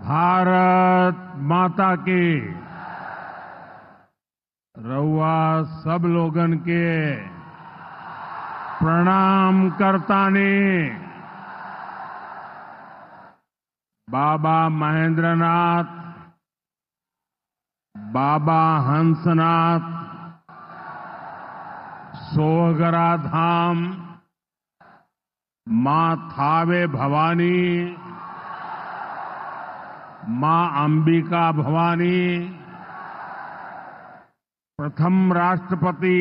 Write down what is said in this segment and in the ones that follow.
भारत माता की रउआ सब लोगन के प्रणाम करतानी। बाबा महेंद्रनाथ, बाबा हंसनाथ, सोहगरा धाम, मां थावे भवानी, मां अंबिका भवानी, प्रथम राष्ट्रपति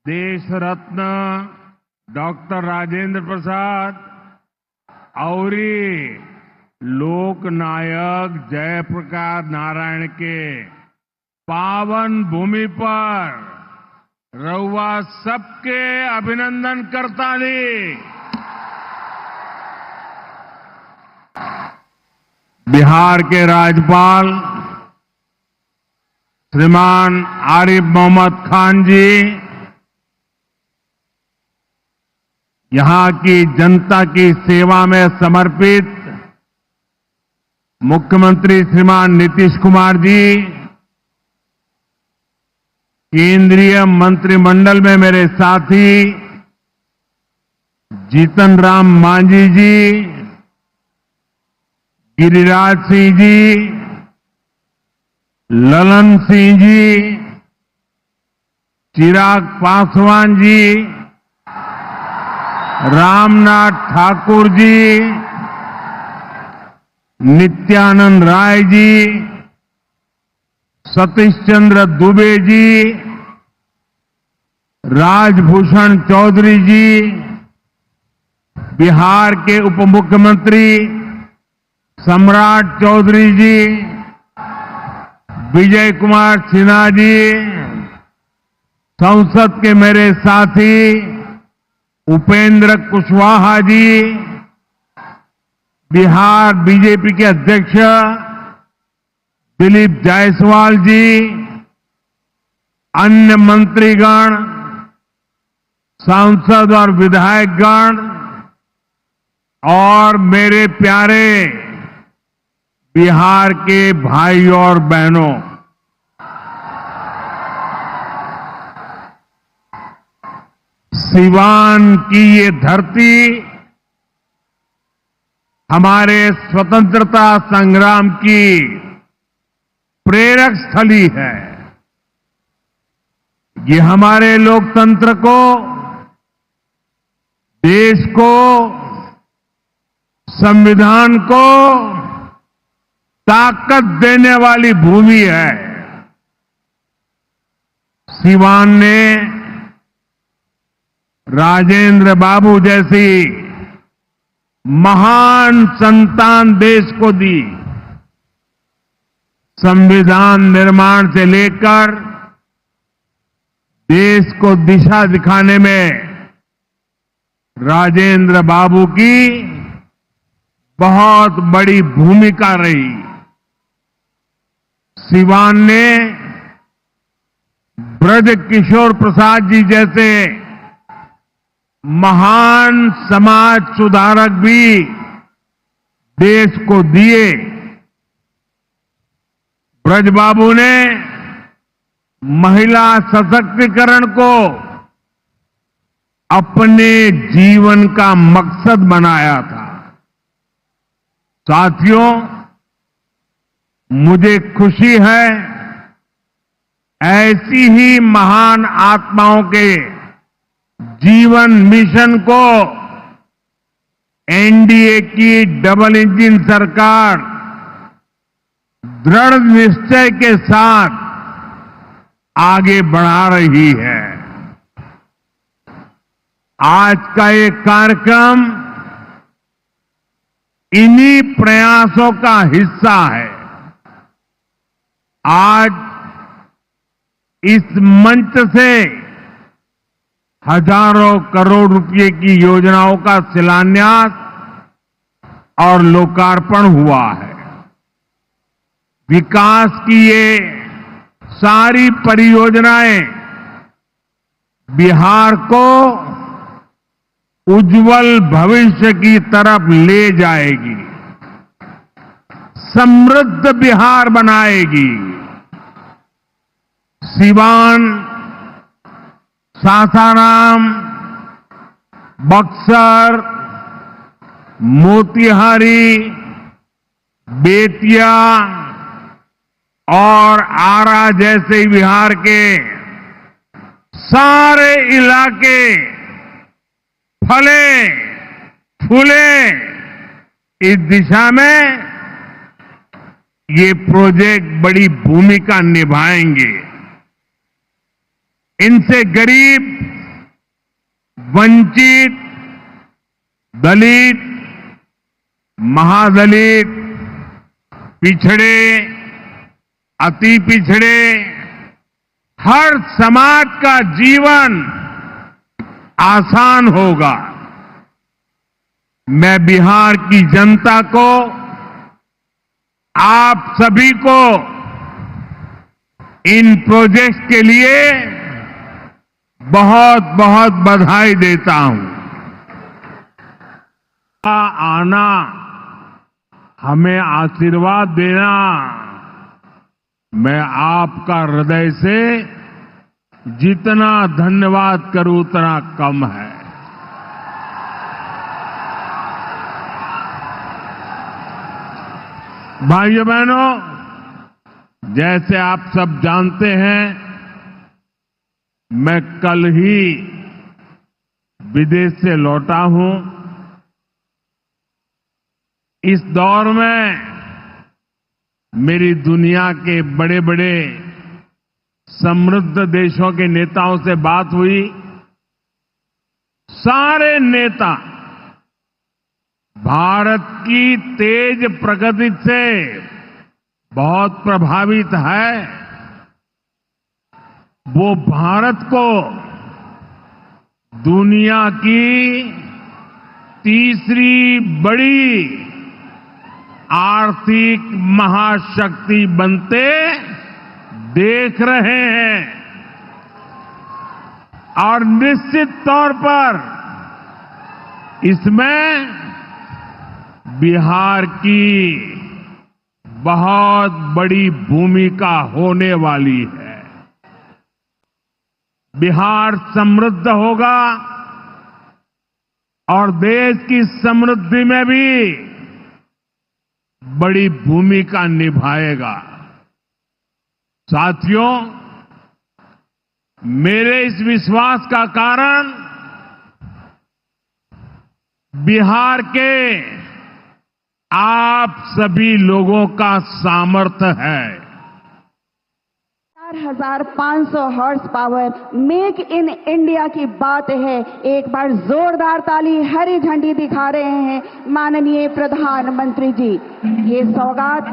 देश रत्न डॉक्टर राजेंद्र प्रसाद और लोक नायक जयप्रकाश नारायण के पावन भूमि पर रउआ सबके अभिनंदन करतानी। बिहार के राज्यपाल श्रीमान आरिफ मोहम्मद खान जी, यहां की जनता की सेवा में समर्पित मुख्यमंत्री श्रीमान नीतीश कुमार जी, केंद्रीय मंत्रिमंडल में मेरे साथी जीतन राम मांझी जी, गिरिराज सिंह जी, ललन सिंह जी, चिराग पासवान जी, रामनाथ ठाकुर जी, नित्यानंद राय जी, सतीश चंद्र दुबे जी, राजभूषण चौधरी जी, बिहार के उप मुख्यमंत्री सम्राट चौधरी जी, विजय कुमार सिन्हा जी, संसद के मेरे साथी उपेंद्र कुशवाहा जी, बिहार बीजेपी के अध्यक्ष दिलीप जायसवाल जी, अन्य मंत्रीगण, सांसद और विधायकगण और मेरे प्यारे बिहार के भाइयों और बहनों, सिवान की ये धरती हमारे स्वतंत्रता संग्राम की प्रेरक स्थली है। ये हमारे लोकतंत्र को, देश को, संविधान को ताकत देने वाली भूमि है। सिवान ने राजेंद्र बाबू जैसी महान संतान देश को दी। संविधान निर्माण से लेकर देश को दिशा दिखाने में राजेंद्र बाबू की बहुत बड़ी भूमिका रही। सिवान ने ब्रज किशोर प्रसाद जी जैसे महान समाज सुधारक भी देश को दिए। ब्रजबाबू ने महिला सशक्तिकरण को अपने जीवन का मकसद बनाया था। साथियों, मुझे खुशी है ऐसी ही महान आत्माओं के जीवन मिशन को एनडीए की डबल इंजन सरकार दृढ़ निश्चय के साथ आगे बढ़ा रही है। आज का ये कार्यक्रम इन्हीं प्रयासों का हिस्सा है। आज इस मंच से हजारों करोड़ रुपए की योजनाओं का शिलान्यास और लोकार्पण हुआ है। विकास की ये सारी परियोजनाएं बिहार को उज्जवल भविष्य की तरफ ले जाएगी। समृद्ध बिहार बनाएगी। सीवान, सासाराम, बक्सर, मोतिहारी, बेतिया और आरा जैसे बिहार के सारे इलाके फले फूले, इस दिशा में ये प्रोजेक्ट बड़ी भूमिका निभाएंगे। इनसे गरीब, वंचित, दलित, महादलित, पिछड़े, अति पिछड़े, हर समाज का जीवन आसान होगा। मैं बिहार की जनता को, आप सभी को इन प्रोजेक्ट्स के लिए बहुत बहुत बधाई देता हूं। आना, हमें आशीर्वाद देना, मैं आपका हृदय से जितना धन्यवाद करूं उतना कम है। भाइयों बहनों, जैसे आप सब जानते हैं, मैं कल ही विदेश से लौटा हूं। इस दौर में मेरी दुनिया के बड़े बड़े समृद्ध देशों के नेताओं से बात हुई। सारे नेता भारत की तेज प्रगति से बहुत प्रभावित है। वो भारत को दुनिया की तीसरी बड़ी आर्थिक महाशक्ति बनते देख रहे हैं और निश्चित तौर पर इसमें बिहार की बहुत बड़ी भूमिका होने वाली है। बिहार समृद्ध होगा और देश की समृद्धि में भी बड़ी भूमिका निभाएगा। साथियों, मेरे इस विश्वास का कारण बिहार के आप सभी लोगों का सामर्थ्य है। 4,500 horse power make in India की बात है। एक बार जोरदार ताली, हरी झंडी दिखा रहे हैं माननीय प्रधानमंत्री जी। ये सौगात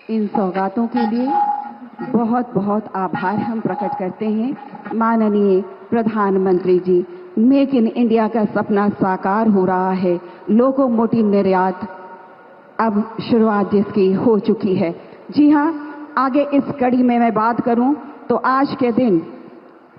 इन सौगातों के लिए बहुत बहुत आभार हम प्रकट करते हैं माननीय प्रधानमंत्री जी। मेक इन इंडिया का सपना साकार हो रहा है। लोकोमोटिव निर्यात अब शुरुआत जिसकी हो चुकी है। जी हां, आगे इस कड़ी में मैं बात करूं तो आज के दिन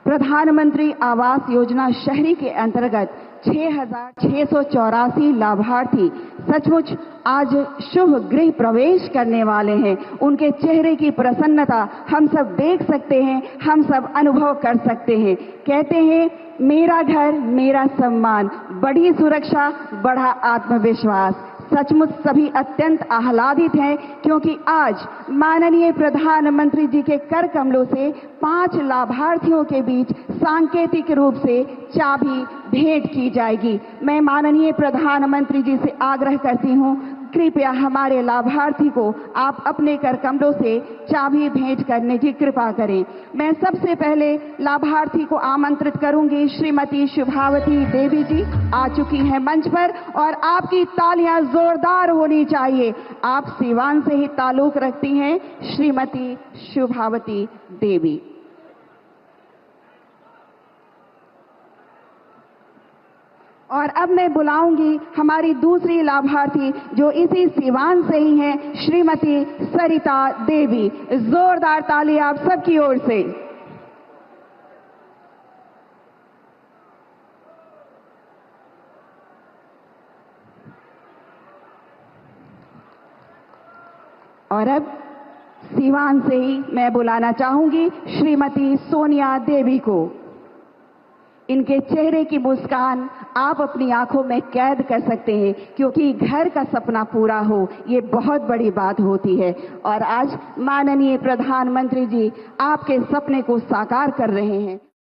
प्रधानमंत्री आवास योजना शहरी के अंतर्गत 6,684 लाभार्थी सचमुच आज शुभ गृह प्रवेश करने वाले हैं। उनके चेहरे की प्रसन्नता हम सब देख सकते हैं, हम सब अनुभव कर सकते हैं। कहते हैं मेरा घर मेरा सम्मान, बड़ी सुरक्षा बड़ा आत्मविश्वास। सचमुच सभी अत्यंत आह्लादित हैं क्योंकि आज माननीय प्रधानमंत्री जी के कर कमलों से 5 लाभार्थियों के बीच सांकेतिक रूप से चाबी भेंट की जाएगी। मैं माननीय प्रधानमंत्री जी से आग्रह करती हूं, कृपया हमारे लाभार्थी को आप अपने कर कमरों से चाबी भेंट करने की कृपा करें। मैं सबसे पहले लाभार्थी को आमंत्रित करूंगी। श्रीमती शुभावती देवी जी आ चुकी हैं मंच पर और आपकी तालियां जोरदार होनी चाहिए। आप सीवान से ही ताल्लुक रखती हैं, श्रीमती शुभावती देवी। और अब मैं बुलाऊंगी हमारी दूसरी लाभार्थी जो इसी सीवान से ही हैं, श्रीमती सरिता देवी। जोरदार ताली आप सबकी ओर से। और अब सीवान से ही मैं बुलाना चाहूंगी श्रीमती सोनिया देवी को। इनके चेहरे की मुस्कान आप अपनी आंखों में कैद कर सकते हैं, क्योंकि घर का सपना पूरा हो ये बहुत बड़ी बात होती है। और आज माननीय प्रधानमंत्री जी आपके सपने को साकार कर रहे हैं।